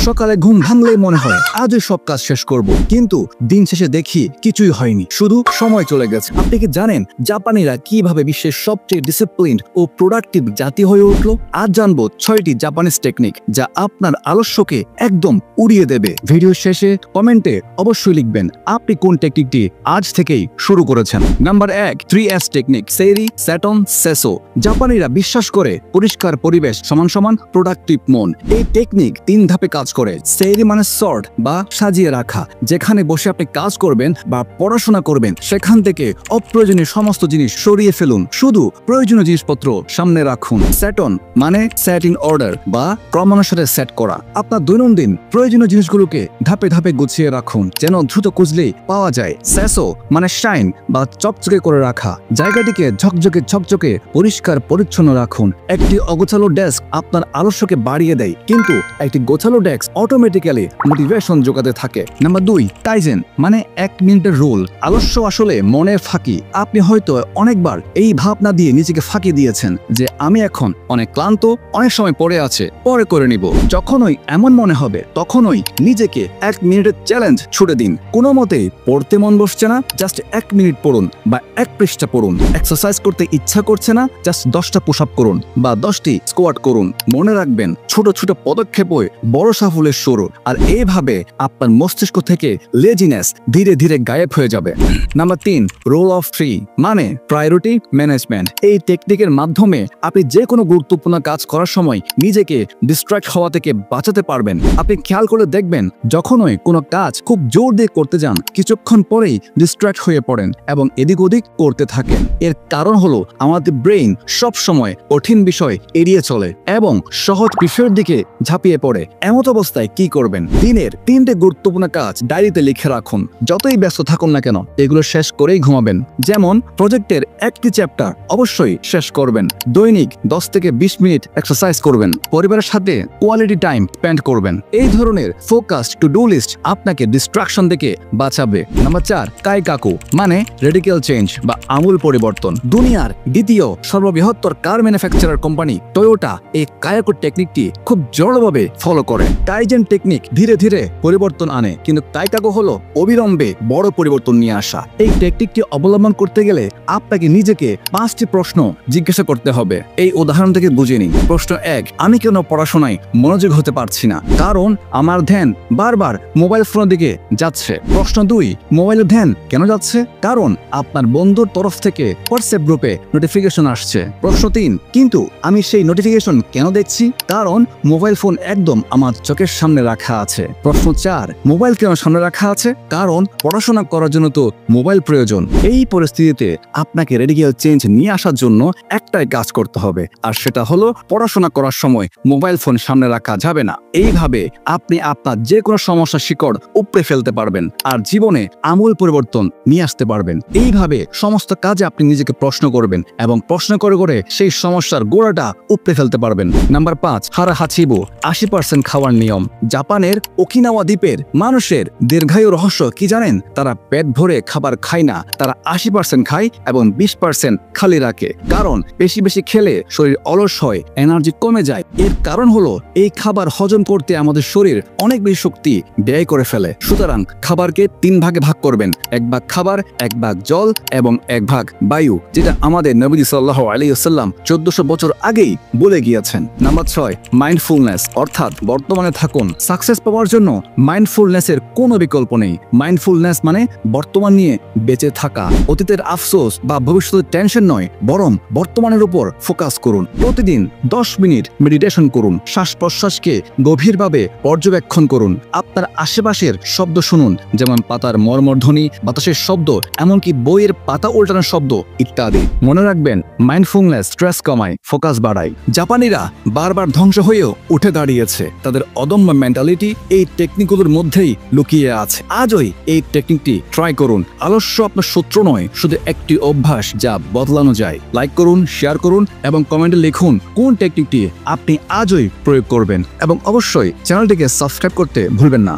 সকালে ঘুম ভাঙলেই মনে হয় আজই সব কাজ শেষ করব, কিন্তু দিন শেষে দেখি কিছুই হয়নি, শুধু সময় চলে গেছে। আপনি কি জানেন জাপানিরা কিভাবে বিশ্বের সবচেয়ে ডিসিপ্লিনড ও প্রোডাক্টিভ জাতি হয়ে উঠলো? আজ জানবো 6টি জাপানিজ টেকনিক যা আপনার আলস্যকে একদম উড়িয়ে দেবে। ভিডিও শেষে কমেন্টে অবশ্যই লিখবেন আপনি কোন টেকনিকটি আজ থেকেই শুরু করেছেন। Number 1, 3S technique, seiri seiton seiso. জাপানিরা বিশ্বাস করে পরিষ্কার পরিবেশ সমান প্রোডাক্টিভ মন। এই টেকনিক 3 ধাপে কাজ করে। সেইরি মানে সর্ট বা সাজিয়ে রাখা, যেখানে বসে আপনি কাজ করবেন বা পড়াশোনা করবেন সেখান থেকে অপ্রয়োজনীয় সমস্ত জিনিস সরিয়ে ফেলুন, শুধু প্রয়োজনীয় জিনিসপত্র সামনে রাখুন। স্যাটন মানে সেট ইন অর্ডার বা ক্রমানুসারে সেট করা। আপনার দৈনন্দিন প্রয়োজনীয় জিনিসগুলোকে ধাপে ধাপে গুছিয়ে রাখুন, যেন দ্রুত খুঁজলেই পাওয়া যায়। সেসো মানে শাইন বা চকচকে করে রাখা, জায়গাটিকে ঝকঝকে পরিষ্কার পরিচ্ছন্ন রাখুন। একটি অগোছালো ডেস্ক আপনার আলস্যকে বাড়িয়ে দেয়, কিন্তু একটি গোছালো ডেস্ক অটোমেটিক্যালি মোটিভেশন যোগাতে থাকে। নাম্বার 2, কাইজেন মানে 1 মিনিটের রুল। আলস্য আসলে মনের ফাঁকি। আপনি হয়তো অনেকবার এই ভাবনা দিয়ে নিজেকে ফাঁকি দিয়েছেন যে আমি এখন অনেক ক্লান্ত, অনেক সময় পড়ে আছে, পরে করে নিব। যখনই এমন মনে হবে তখনই নিজেকে 1 মিনিটের চ্যালেঞ্জ ছুড়ে দিন। কোনো মতেই পড়তে মন বসছে না, জাস্ট 1 মিনিট পড়ুন বা 1 পৃষ্ঠা পড়ুন। এক্সারসাইজ করতে ইচ্ছা করছে না, জাস্ট 10টা পুশ আপ করুন বা 10টি স্কোয়াট করুন। মনে রাখবেন ছোট ছোট পদক্ষেপই বড় সাফল্যের শুরু, আর এইভাবে আপনার মস্তিষ্ক থেকে লেজিনেস ধীরে ধীরে গায়েব হয়ে যাবে। নাম্বার 3, রোল অফ 3 মানে প্রায়োরিটি ম্যানেজমেন্ট। এই টেকনিকের মাধ্যমে আপনি যে কোনো গুরুত্বপূর্ণ কাজ করার সময় নিজেকে ডিস্ট্রাক্ট হওয়া থেকে বাঁচাতে পারবেন। আপনি খেয়াল করে দেখবেন যখনই কোনো কাজ খুব জোর দিয়ে করতে যান, কিছুক্ষণ পরেই ডিস্ট্রাক্ট হয়ে পড়েন এবং এদিক ওদিক করতে থাকেন। এর কারণ হলো আমাদের ব্রেইন সব সময় কঠিন বিষয় এড়িয়ে চলে এবং সহজ বিষয়ের দিকে ঝাঁপিয়ে পড়ে। এমত অবস্থায় কি করবেন? দিনের 3টে গুরুত্বপূর্ণ কাজ ডায়েরিতে লিখে রাখুন। যতই ব্যস্ত থাকুন না কেন এগুলো শেষ করেই ঘুমাবেন। যেমন প্রজেক্টের একটি চ্যাপ্টার অবশ্যই শেষ করবেন। দৈনিক 10 থেকে 20 মিনিট এক্সারসাইজ করবেন। পরিবারের সাথে কোয়ালিটি টাইম স্পেন্ড করবেন। এই ধরনের ফোকাসড টু ডু লিস্ট আপনাকে ডিস্ট্রাকশন থেকে বাঁচাবে। নাম্বার 4, কাইকাকু মানে রেডিক্যাল চেঞ্জ বা আমূল পরিবর্তন। দুনিয়ার দ্বিতীয় সর্ববৃহত্তর কার ম্যানুফ্যাকচারার কোম্পানি টয়োটা এই কাইকাকু টেকনিকটি খুব জোরভাবে ফলো করে। কাইজেন টেকনিক ধীরে ধীরে পরিবর্তন আনে, কিন্তু কাইকাকু হলো অবিলম্বে বড় পরিবর্তন নিয়ে আসা। এই টেকনিকটি অবলম্বন করতে গেলে আপনাকে নিজেকে 5টি প্রশ্ন জিজ্ঞাসা করতে হবে। এই উদাহরণ থেকে বুঝে নিন। প্রশ্ন 1, আমি কেন পড়াশোনায় মনোযোগ হতে পারছি না? কারণ আমার ধ্যান বারবার মোবাইল ফোনের দিকে যাচ্ছে। প্রশ্ন 2, মোবাইলের ধ্যান কেন যাচ্ছে? কারণ আপনার বন্ধুর তরফ থেকে হোয়াটসঅ্যাপ গ্রুপে নোটিফিকেশন আসছে। প্রশ্ন 3, কিন্তু আমি সেই নোটিফিকেশন কেন দেখছি? কারণ মোবাইল ফোন একদম আমার চোখের সামনে রাখা আছে। প্রশ্ন 4, মোবাইল কেন সামনে রাখা আছে? কারণ পড়াশোনা করার জন্য তো মোবাইল প্রয়োজন। এই পরিস্থিতিতে আপনাকে রেডিক্যাল চেঞ্জ নিয়ে আসার জন্য একটাই কাজ করতে হবে, আর সেটা হলো পড়াশোনা করার সময় মোবাইল ফোন সামনে রাখা যাবে না। এইভাবে আপনি আপনার যে কোনো সমস্যার শিকড় উপড়ে ফেলতে পারবেন আর জীবনে আমূল পরিবর্তন নিয়ে আসতে পারবেন। এইভাবে সমস্ত কাজে আপনি নিজেকে প্রশ্ন করবেন এবং প্রশ্ন করে করে সেই সমস্যার গোড়াটা উপড়ে ফেলতে পারবেন। নাম্বার 5, হারা হাচিবো 80% খাওয়ার নিয়ম। জাপানের ওকিনাওয়া দ্বীপের মানুষের দীর্ঘায়ু রহস্য কি জানেন? তারা পেট ভরে খাবার খায় না, তারা 80% খায় এবং 20% খালি রাখে। কারণ বেশি বেশি খেলে শরীর অলস হয়, এনার্জি কমে যায়। এর কারণ হলো এই খাবার হজম করতে আমাদের শরীর অনেক বেশি শক্তি ব্যয় করে ফেলে। সুতরাং খাবারকে 3 ভাগে ভাগ করবেন। 1 ভাগ খাবার, 1 ভাগ জল এবং 1 ভাগ বায়ু, যেটা আমাদের নবী সাল্লাল্লাহু আলাইহি ওয়াসাল্লাম 1400 বছর আগেই বলে গিয়েছেন। নাম্বার 6, মাইন্ডফুলনেস অর্থাৎ বর্তমানে থাকুন। সাকসেস পাওয়ার জন্য মাইন্ডফুলনেসের কোনো বিকল্প নেই। মাইন্ডফুলনেস মানে বর্তমান নিয়ে বেঁচে থাকা। অতীতের আফসোস বা ভবিষ্যতের টেনশন নয়, বরং বর্তমানের উপর ফোকাস করুন। প্রতিদিন 10 মিনিট মেডিটেশন করুন। শ্বাস প্রশ্বাসকে গভীরভাবে পর্যবেক্ষণ করুন। আপনার আশেপাশের শব্দ শুনুন, যেমন পাতার মর্মধ্বনি, বাতাসের শব্দ, এমনকি বইয়ের পাতা উল্টানোর শব্দ ইত্যাদি। মনে রাখবেন মাইন্ডফুলনেস স্ট্রেস কমায়, ফোকাস বাড়ায়। জাপানিরা বারবার ধ্বংস হয়েও উঠে দাঁড়িয়েছে। তাদের অদম্য মেন্টালিটি এই টেকনিকগুলোর মধ্যেই লুকিয়ে আছে। আজই এই টেকনিকটি ট্রাই করুন। আলস্য আপনার শত্রু নয়, শুধু একটি অভ্যাস যা বদলানো যায়। লাইক করুন, শেয়ার করুন এবং কমেন্টে লিখুন কোন টেকনিকটি আপনি আজই প্রয়োগ করবেন, এবং অবশ্যই চ্যানেলটিকে সাবস্ক্রাইব করতে ভুলবেন না।